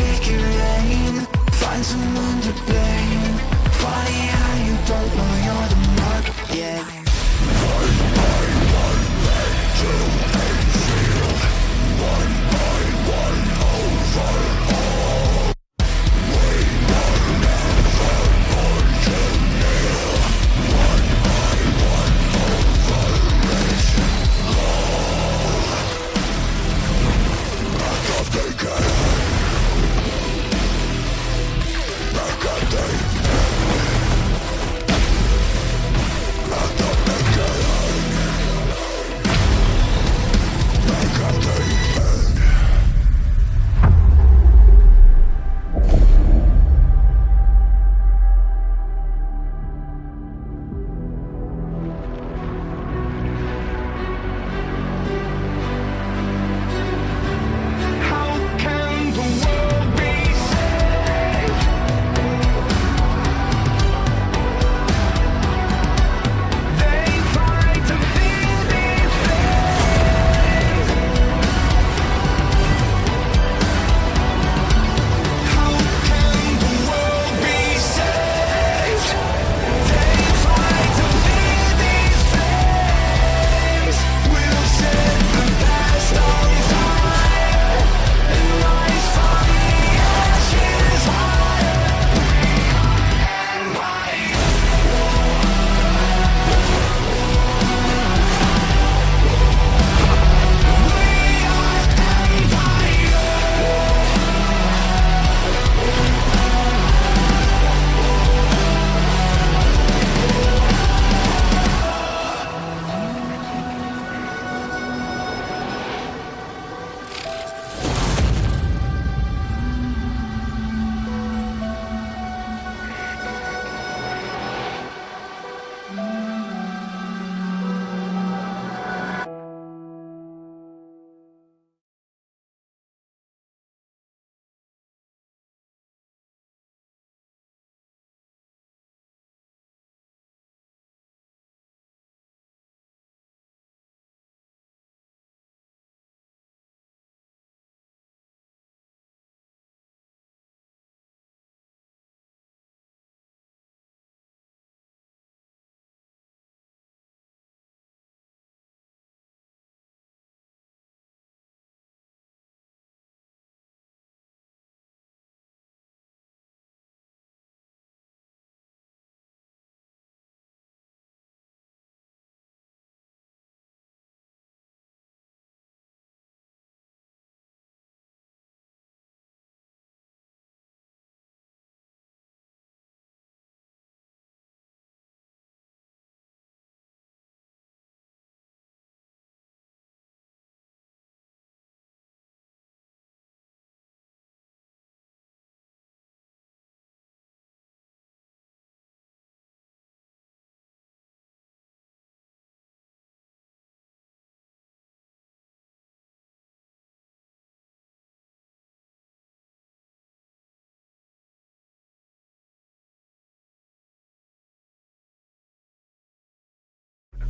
take your aim, find someone to blame. Funny how you don't know you're the mark yet. One by one, back to Hayfield. One by one, overall. We will never put you near. One by one, overreach. Back up the game. Back up the game.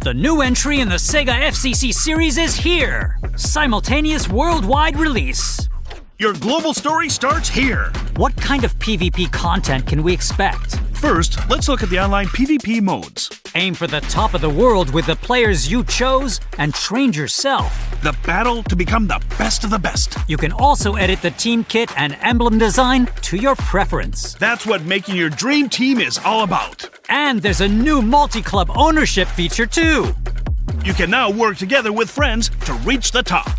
The new entry in the SEGA FCC series is here! Simultaneous worldwide release. Your global story starts here. What kind of PvP content can we expect? First, let's look at the online PvP modes. Aim for the top of the world with the players you chose and trained yourself. The battle to become the best of the best. You can also edit the team kit and emblem design to your preference. That's what making your dream team is all about. And there's a new multi-club ownership feature too. You can now work together with friends to reach the top.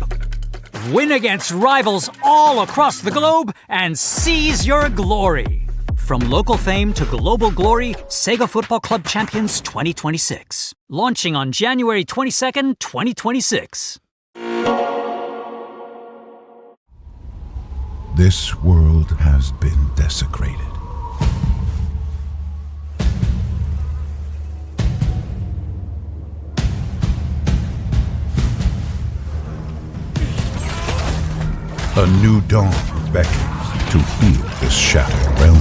Win against rivals all across the globe and seize your glory. From local fame to global glory, SEGA Football Club Champions 2026. Launching on January 22nd, 2026. This world has been desecrated. A new dawn beckons to heal this shattered realm.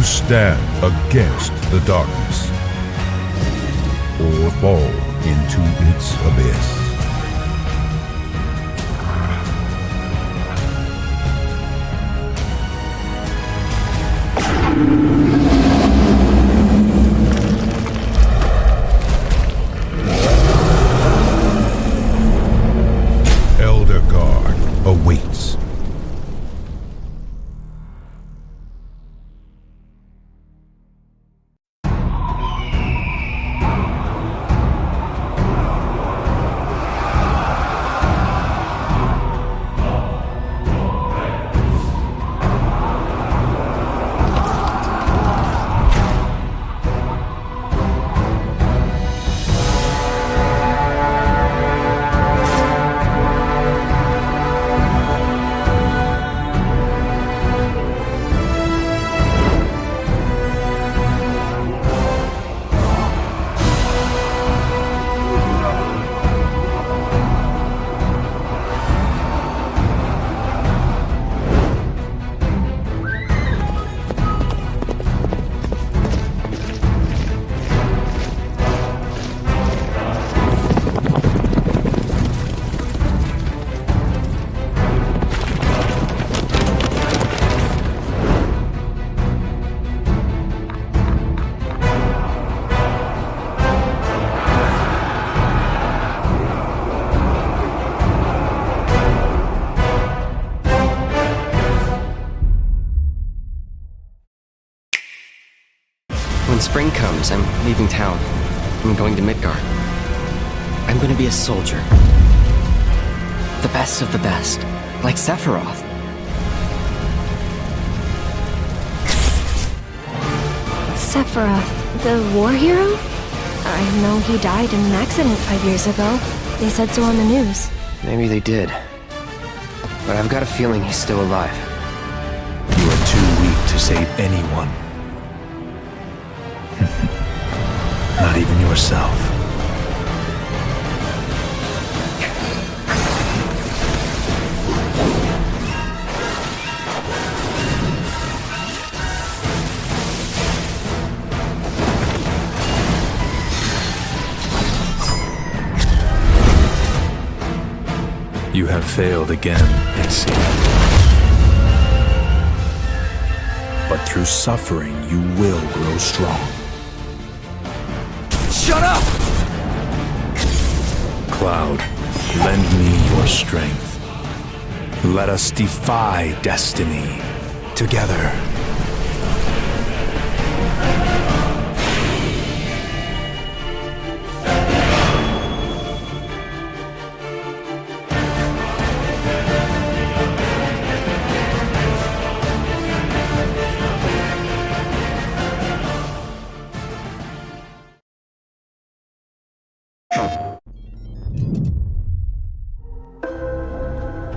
stand against the darkness or fall into its abyss. Eldegarde awaits. When spring comes, I'm leaving town. I'm going to Midgard. I'm going to be a soldier. The best of the best, like Sephiroth. Sephiroth, the war hero? I know he died in an accident 5 years ago. They said so on the news. Maybe they did. But I've got a feeling he's still alive. You are too weak to save anyone. Not even yourself. You have failed again, I see. But through suffering, you will grow strong. Shut up! Cloud, lend me your strength. Let us defy destiny together.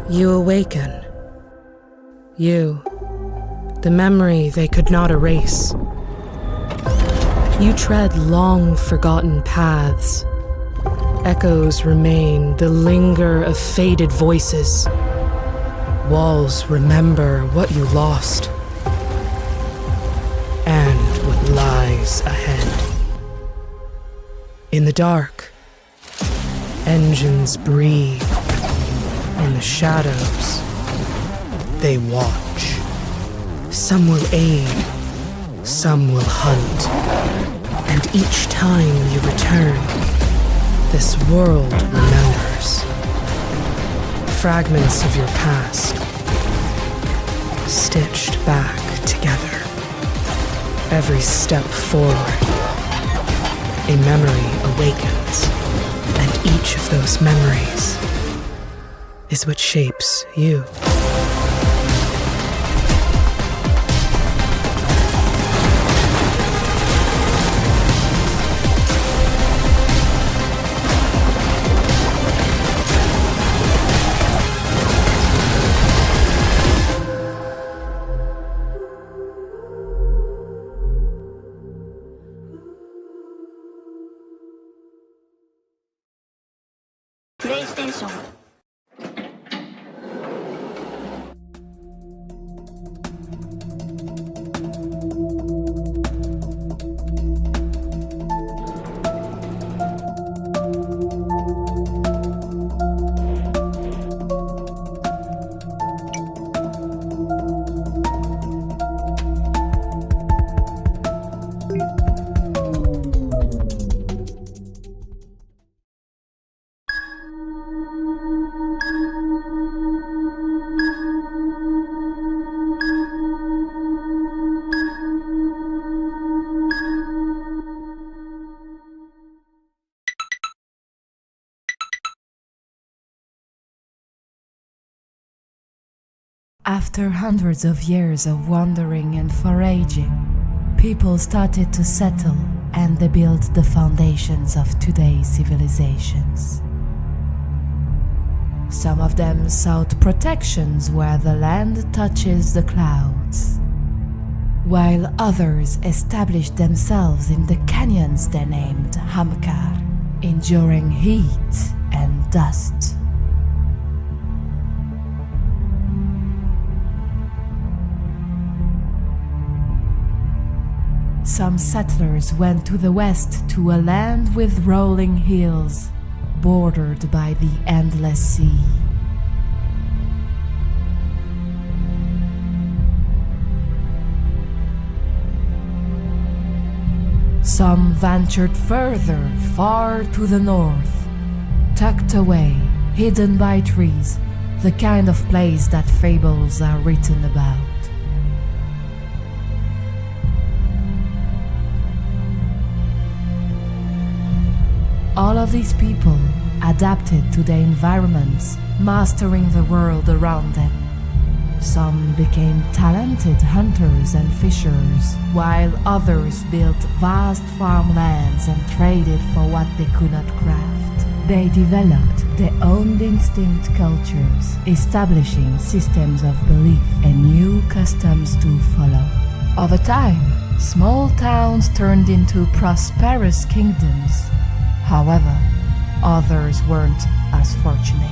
You awaken. You, the memory they could not erase. You tread long-forgotten paths. Echoes remain, the linger of faded voices. Walls remember what you lost and what lies ahead. In the dark, engines breathe. In the shadows, they watch. Some will aid, some will hunt. And each time you return, this world remembers. Fragments of your past, stitched back together. Every step forward, a memory awakens. And each of those memories is what shapes you. PlayStation. After hundreds of years of wandering and foraging, people started to settle and they built the foundations of today's civilizations. Some of them sought protections where the land touches the clouds, while others established themselves in the canyons they named Hamkar, enduring heat and dust. Some settlers went to the west to a land with rolling hills, bordered by the endless sea. Some ventured further, far to the north, tucked away, hidden by trees, the kind of place that fables are written about. All of these people adapted to their environments, mastering the world around them. Some became talented hunters and fishers, while others built vast farmlands and traded for what they could not craft. They developed their own distinct cultures, establishing systems of belief and new customs to follow. Over time, small towns turned into prosperous kingdoms. However, others weren't as fortunate.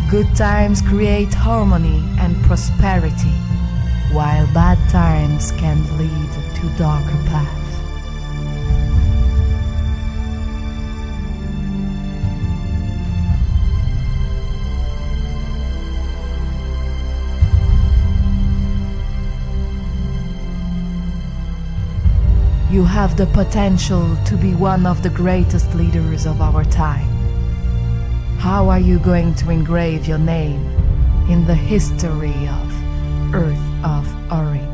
Good times create harmony and prosperity, while bad times can lead to darker paths. You have the potential to be one of the greatest leaders of our time. How are you going to engrave your name in the history of Earth of Oryn?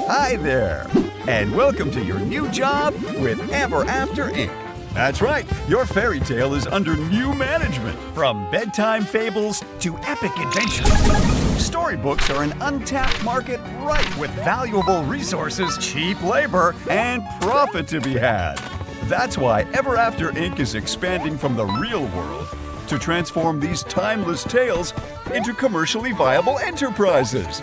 Hi there, and welcome to your new job with Ever After Inc. That's right, your fairy tale is under new management. From bedtime fables to epic adventures, storybooks are an untapped market ripe with valuable resources, cheap labor, and profit to be had. That's why Ever After Inc. is expanding from the real world to transform these timeless tales into commercially viable enterprises.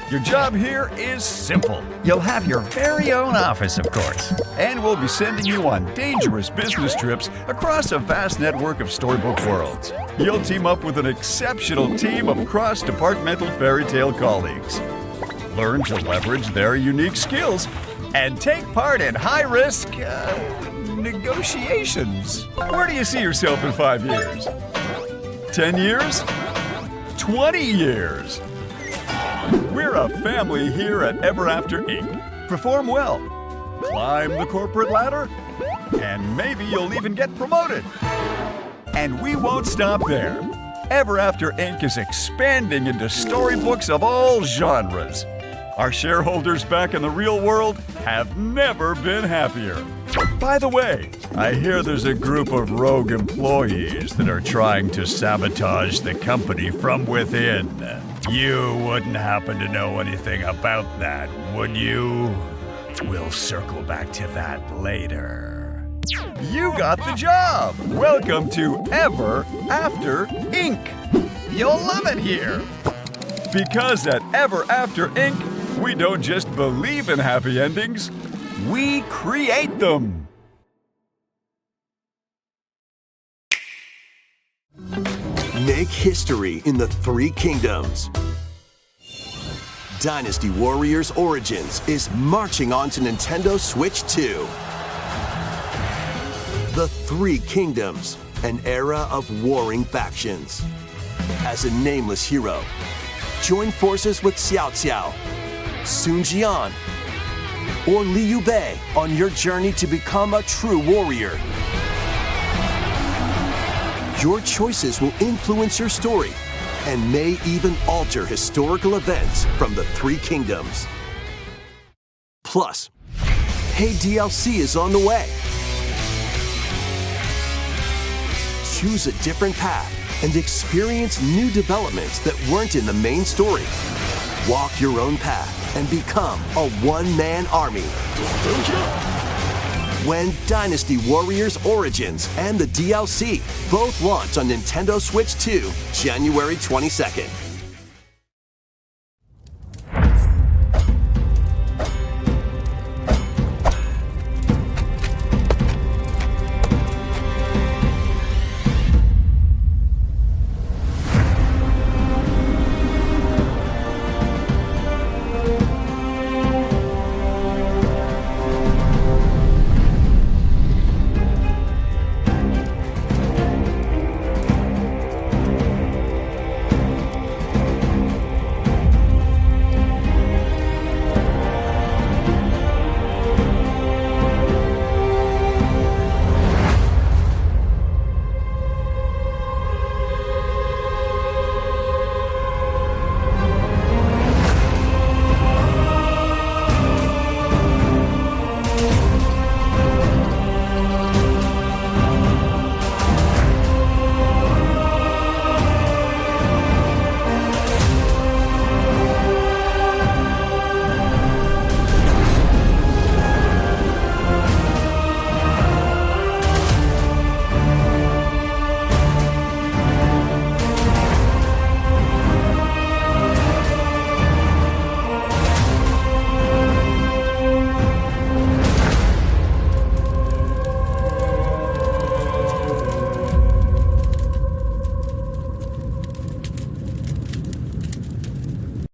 Your job here is simple. You'll have your very own office, of course, and we'll be sending you on dangerous business trips across a vast network of storybook worlds. You'll team up with an exceptional team of cross-departmental fairy tale colleagues. Learn to leverage their unique skills and take part in high-risk negotiations. Where do you see yourself in 5 years? 10 years? 20 years? We're a family here at Ever After Inc. Perform well, climb the corporate ladder, and maybe you'll even get promoted. And we won't stop there. Ever After Inc. is expanding into storybooks of all genres. Our shareholders back in the real world have never been happier. By the way, I hear there's a group of rogue employees that are trying to sabotage the company from within. You wouldn't happen to know anything about that, would you? We'll circle back to that later. You got the job! Welcome to Ever After Inc. You'll love it here! Because at Ever After Inc., we don't just believe in happy endings, we create them! Make history in the Three Kingdoms. Dynasty Warriors Origins is marching on to Nintendo Switch 2. The Three Kingdoms, an era of warring factions. As a nameless hero, join forces with Xiao Xiao, Sun Jian, or Liu Bei on your journey to become a true warrior. Your choices will influence your story and may even alter historical events from the Three Kingdoms. Plus, paid DLC is on the way. Choose a different path and experience new developments that weren't in the main story. Walk your own path and become a one-man army. When Dynasty Warriors Origins and the DLC both launch on Nintendo Switch 2, January 22nd.